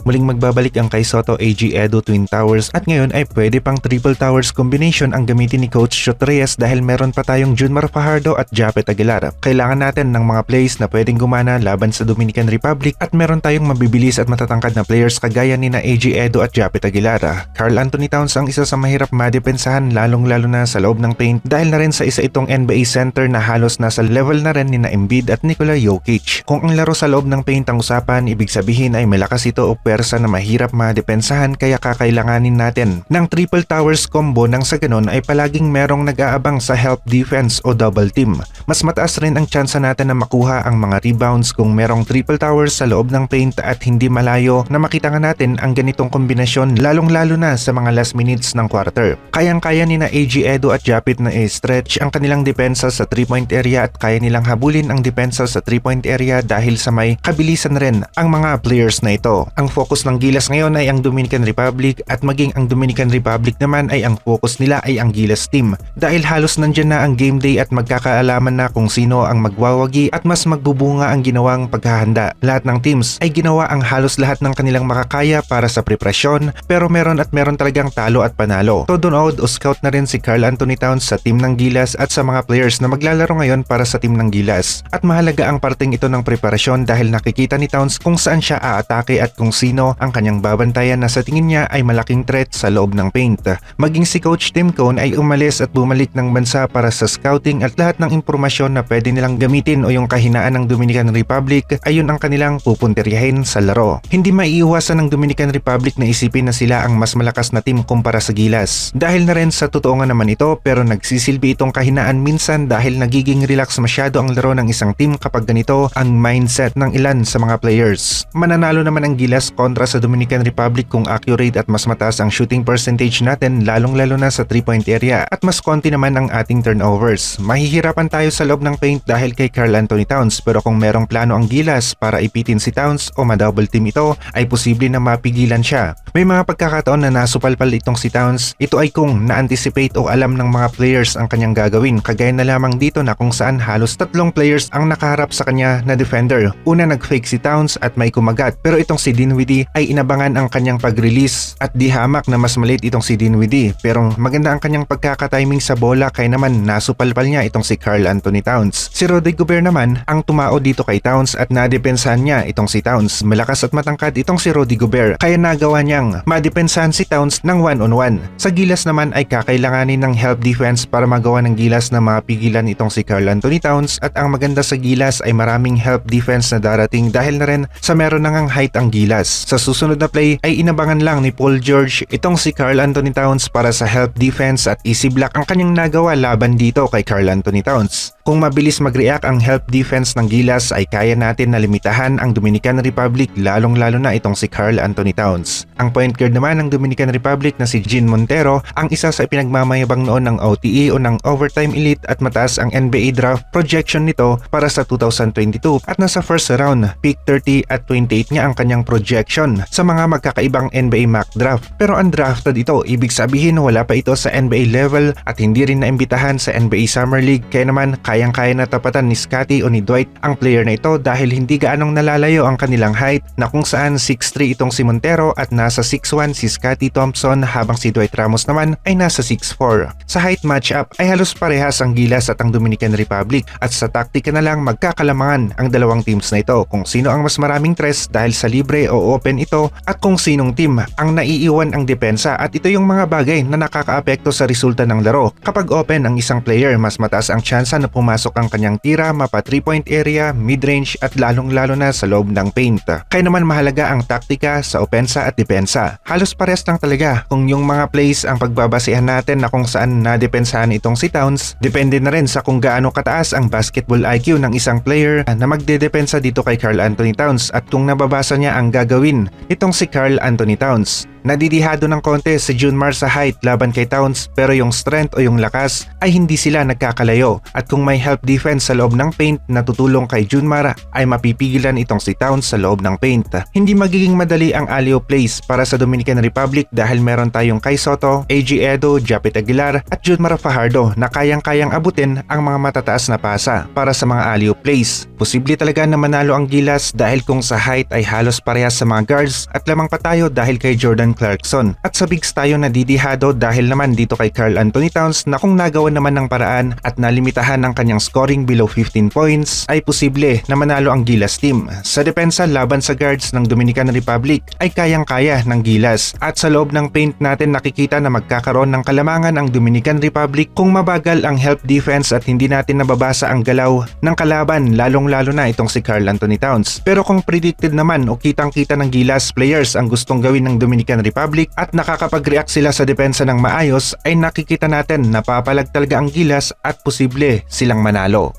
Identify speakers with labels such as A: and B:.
A: muling magbabalik ang kay Soto AG Edo Twin Towers at ngayon ay pwede pang Triple Towers combination ang gamitin ni Coach Chot Reyes dahil meron pa tayong Junmar Fajardo at Japet Aguilar. Kailangan natin ng mga plays na pwedeng gumana laban sa Dominican Republic at meron tayong mabibilis at matatangkad na players kagaya ni na AG Edo at Japet Aguilar. Karl Anthony Towns ang isa sa mahirap madepensahan lalong-lalo na sa loob ng paint dahil na rin sa isa itong NBA center na halos nasa level na rin ni na Embiid at Nikola Jokic. Kung ang laro sa loob ng paint ang usapan, ibig sabihin ay malakas ito o pwersa na mahirap madepensahan kaya kakailanganin natin ng Triple Towers combo nang sa ganon ay palaging merong nag-aabang sa help defense o double team. Mas mataas rin ang tsansa natin na makuha ang mga rebounds kung merong Triple Towers sa loob ng paint at hindi malayo na makita nga natin ang ganitong kombinasyon lalong-lalo na sa mga last minutes ng quarter. Kayang-kaya ni na AG Edo at Japet na i-stretch ang kanilang depensa sa 3-point area at kaya nilang habulin ang depensa sa 3-point area dahil sa may kabilisan rin ang mga players na ito. Ang focus ng Gilas ngayon ay ang Dominican Republic at maging ang Dominican Republic naman ay ang focus nila ay ang Gilas team dahil halos nandyan na ang game day at magkakaalaman na kung sino ang magwawagi at mas magbubunga ang ginawang paghahanda. Lahat ng teams ay ginawa ang halos lahat ng kanilang makakaya para sa preparasyon pero meron talagang talo at panalo. Todo nood o scout na rin si Karl Anthony Towns sa team ng Gilas at sa mga players na maglalaro ngayon para sa team ng Gilas. At mahalaga ang parteng ito ng preparasyon dahil nakikita ni Towns kung saan siya aatake at kung sino ang kanyang babantayan na sa tingin niya ay malaking threat sa loob ng paint. Maging si Coach Tim Cone ay umalis at bumalik ng bansa para sa scouting at lahat ng impormasyon na pwede nilang gamitin o yung kahinaan ng Dominican Republic ay yun ang kanilang pupuntiryahin sa laro. Hindi maiiwasan ng Dominican Republic na isipin na sila ang mas malakas na team kumpara sa Gilas. Dahil na rin sa totoo nga naman ito pero nagsisilbi itong kahinaan minsan dahil nagiging relax masyado ang laro ng isang team kapag ganito ang mindset ng ilan sa mga players. Mananalo naman ang Gilas kontra sa Dominican Republic kung accurate at mas mataas ang shooting percentage natin lalong-lalo na sa 3-point area at mas konti naman ang ating turnovers. Mahihirapan tayo sa loob ng paint dahil kay Karl Anthony Towns pero kung merong plano ang Gilas para ipitin si Towns o ma-double team ito ay posible na mapigilan siya. May mga pagkakataon na nasupalpal itong si Towns. Ito ay kung na-anticipate o alam ng mga players ang kanyang gagawin kagaya na lamang dito na kung saan halos 3 players ang nakaharap sa kanya na defender. Una nag-fake si Towns at may kumagat pero itong si Dinwiddie ay inabangan ang kanyang pag-release at di hamak na mas maliit itong si Dinwiddie pero maganda ang kanyang pagkakatiming sa bola kaya naman nasupalpal niya itong si Karl Anthony Towns. Si Rudy Gobert naman ang tumao dito kay Towns at nadepensahan niya itong si Towns. Malakas at matangkad itong si Rudy Gobert kaya nagawa niyang madepensahan si Towns ng 1-on-1. Sa Gilas naman ay kakailanganin ng help defense para magawa ng Gilas na mapigilan itong si Karl Anthony Towns at ang maganda sa Gilas ay maraming help defense na darating dahil na rin sa meron nang height ang Gilas. Sa susunod na play ay inabangan lang ni Paul George itong si Karl Anthony Towns para sa help defense at easy block ang kanyang nagawa laban dito kay Karl Anthony Towns. Kung mabilis mag-react ang help defense ng Gilas ay kaya natin na limitahan ang Dominican Republic lalong-lalo na itong si Karl Anthony Towns. Ang point guard naman ng Dominican Republic na si Jean Montero ang isa sa pinagmamayabang noon ng OTE o ng Overtime Elite at mataas ang NBA draft projection nito para sa 2022 at nasa first round, pick 30 at 28 niya ang kanyang projection sa mga magkakaibang NBA mock draft. Pero undrafted ito, ibig sabihin wala pa ito sa NBA level at hindi rin naimbitahan sa NBA Summer League kaya naman kayang-kaya na tapatan ni Scottie o ni Dwight ang player na ito dahil hindi gaanong nalalayo ang kanilang height na kung saan 6'3 itong si Montero at nasa 6'1 si Scottie Thompson habang si Dwight Ramos naman ay nasa 6'4. Sa height matchup ay halos parehas ang Gilas at ang Dominican Republic at sa taktika na lang magkakalamangan ang dalawang teams na ito kung sino ang mas maraming tres dahil sa libre o open ito at kung sinong team ang naiiwan ang depensa at ito yung mga bagay na nakakaapekto sa resulta ng laro. Kapag open ang isang player mas mataas ang tsansa na pumasok ang kanyang tira mapa 3-point area, mid-range at lalong-lalo na sa loob ng paint. Kaya naman mahalaga ang taktika sa opensa at depensa. Halos pares lang talaga kung yung mga plays ang pagbabasehan natin na kung saan nadepensahan itong si Towns. Depende na rin sa kung gaano kataas ang basketball IQ ng isang player na magdedepensa dito kay Karl Anthony Towns at kung nababasa niya ang gagawin itong si Karl Anthony Towns. Nadidihado ng konti si Junmar sa height laban kay Towns pero yung strength o yung lakas ay hindi sila nagkakalayo at kung may help defense sa loob ng paint na tutulong kay Junmar ay mapipigilan itong si Towns sa loob ng paint. Hindi magiging madali ang alley-oop plays para sa Dominican Republic dahil meron tayong Kai Sotto, AG Edo, Japet Aguilar at Junmar Fajardo na kayang-kayang abutin ang mga matataas na pasa para sa mga alley-oop plays. Posible talaga na manalo ang Gilas dahil kung sa height ay halos parehas sa mga guards at lamang pa tayo dahil kay Jordan Clarkson. At sa bigs tayo nadidihado dahil naman dito kay Karl Anthony Towns na kung nagawa naman ng paraan at nalimitahan ng kanyang scoring below 15 points ay posible na manalo ang Gilas team. Sa depensa laban sa guards ng Dominican Republic ay kayang-kaya ng Gilas at sa loob ng paint natin nakikita na magkakaroon ng kalamangan ang Dominican Republic kung mabagal ang help defense at hindi natin nababasa ang galaw ng kalaban lalong-lalo na itong si Karl Anthony Towns. Pero kung predicted naman o kitang-kita ng Gilas players ang gustong gawin ng Dominican Republic at nakakapag-react sila sa depensa ng maayos ay nakikita natin na papalag talaga ang Gilas at posible silang manalo.